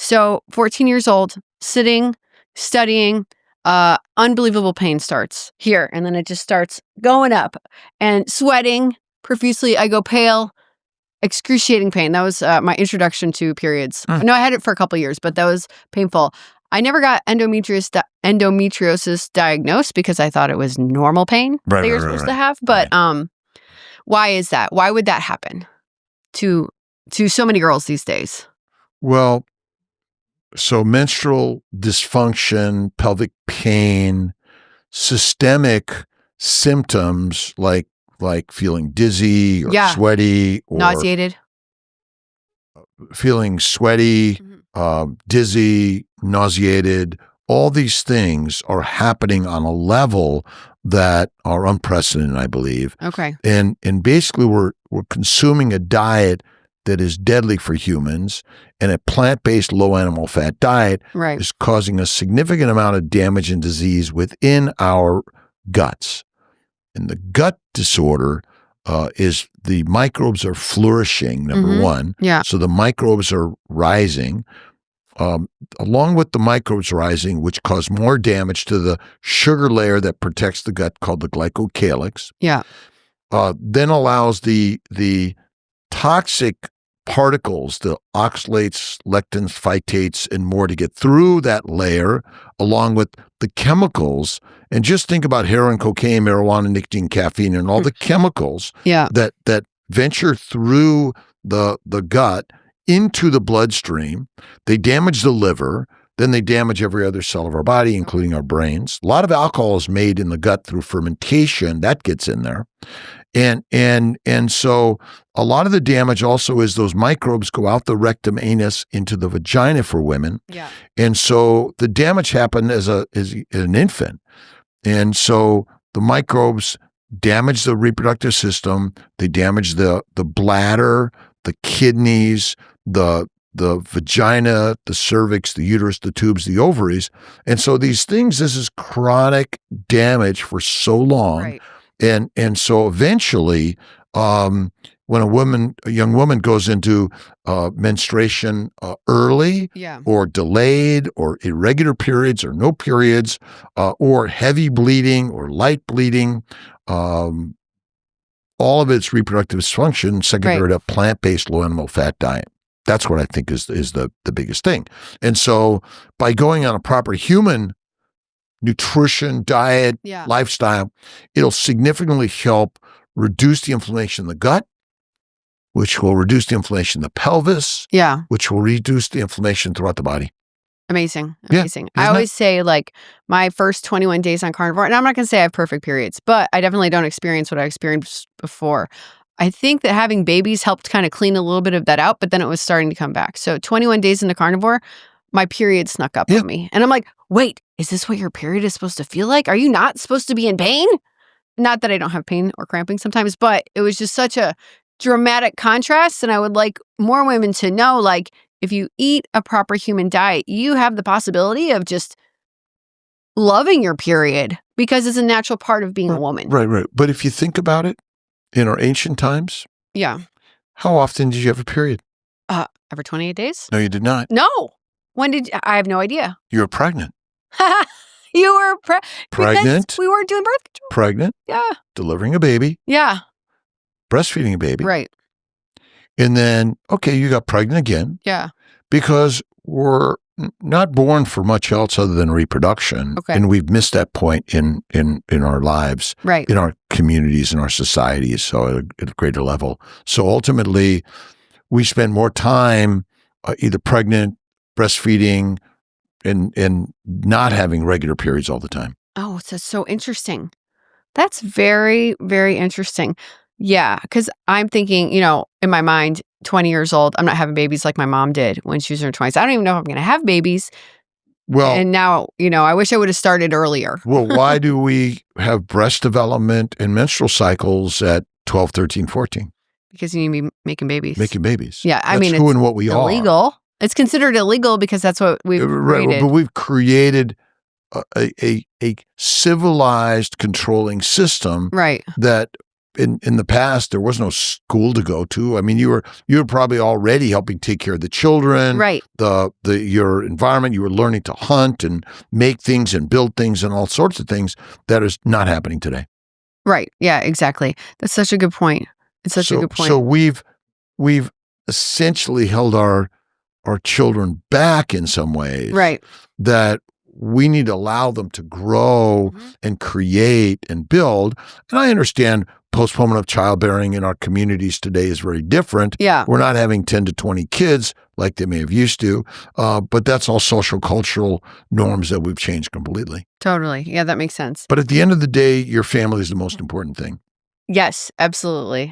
So 14 years old, sitting, studying, unbelievable pain starts here. And then it just starts going up and sweating profusely. I go pale, excruciating pain. That was my introduction to periods. No, I had it for a couple of years, but that was painful. I never got endometriosis diagnosed because I thought it was normal pain that you're supposed to have. But why is that? Why would that happen to so many girls these days? Well, so menstrual dysfunction, pelvic pain, systemic symptoms like feeling dizzy or sweaty or nauseated, feeling sweaty, dizzy, nauseated. All these things are happening on a level that are unprecedented, I believe. Okay. And basically we're consuming a diet that is deadly for humans, and a plant-based low animal fat diet is causing a significant amount of damage and disease within our guts. And the gut disorder is the microbes are flourishing, number one. Yeah. So the microbes are rising. Along with the microbes rising, which cause more damage to the sugar layer that protects the gut called the glycocalyx. Yeah. Then allows the toxic particles, the oxalates, lectins, phytates, and more to get through that layer, along with the chemicals. And just think about heroin, cocaine, marijuana, nicotine, caffeine, and all the chemicals that venture through the gut into the bloodstream. They damage the liver. Then they damage every other cell of our body, including our brains. A lot of alcohol is made in the gut through fermentation. That gets in there. And so a lot of the damage also is those microbes go out the rectum, anus into the vagina for women. Yeah. And so the damage happened as an infant. And so the microbes damage the reproductive system. They damage the bladder, the kidneys, the vagina, the cervix, the uterus, the tubes, the ovaries. And so these things, this is chronic damage for so long. Right. And so eventually, when a young woman goes into menstruation early or delayed or irregular periods or no periods or heavy bleeding or light bleeding, all of it's reproductive dysfunction secondary to plant-based low animal fat diet. That's what I think is the biggest thing. And so by going on a proper human nutrition, diet, lifestyle, it'll significantly help reduce the inflammation in the gut, which will reduce the inflammation in the pelvis, which will reduce the inflammation throughout the body. Amazing. I Isn't always say, like, my first 21 days on carnivore, and I'm not going to say I have perfect periods, but I definitely don't experience what I experienced before. I think that having babies helped kind of clean a little bit of that out, but then it was starting to come back. So 21 days into carnivore, my period snuck up on me. And I'm like, wait, is this what your period is supposed to feel like? Are you not supposed to be in pain? Not that I don't have pain or cramping sometimes, but it was just such a dramatic contrast. And I would like more women to know, like, if you eat a proper human diet, you have the possibility of just loving your period because it's a natural part of being a woman. Right. But if you think about it, in our ancient times, how often did you have a period? Every 28 days? No, you did not. No. When did I have no idea. You were pregnant. You were pregnant. We weren't doing birth control. Pregnant. Yeah. Delivering a baby. Yeah. Breastfeeding a baby. Right. And then, okay, you got pregnant again. Yeah. Because we're not born for much else other than reproduction. Okay. And we've missed that point in our lives, in our communities, in our societies, so at a greater level. So ultimately, we spend more time either pregnant, breastfeeding, and not having regular periods all the time. Oh, that's so interesting. That's very, very interesting. Yeah, because I'm thinking, in my mind, 20 years old, I'm not having babies like my mom did when she was in her 20s. I don't even know if I'm going to have babies. Well, and now, I wish I would have started earlier. Well, why do we have breast development and menstrual cycles at 12, 13, 14? Because you need to be making babies. Making babies. Yeah, that's who and what we are. Illegal. It's considered illegal because that's what we've created. But we've created a civilized controlling system that in the past, there was no school to go to. I mean, you were probably already helping take care of the children, Right. Your environment. You were learning to hunt and make things and build things and all sorts of things that is not happening today. Right. Yeah, exactly. That's such a good point. It's such a good point. So we've essentially held our children back in some ways. Right. That we need to allow them to grow and create and build. And I understand postponement of childbearing in our communities today is very different. Yeah. We're not having 10 to 20 kids like they may have used to, but that's all social cultural norms that we've changed completely. Totally. Yeah, that makes sense. But at the end of the day, your family is the most important thing. Yes, absolutely.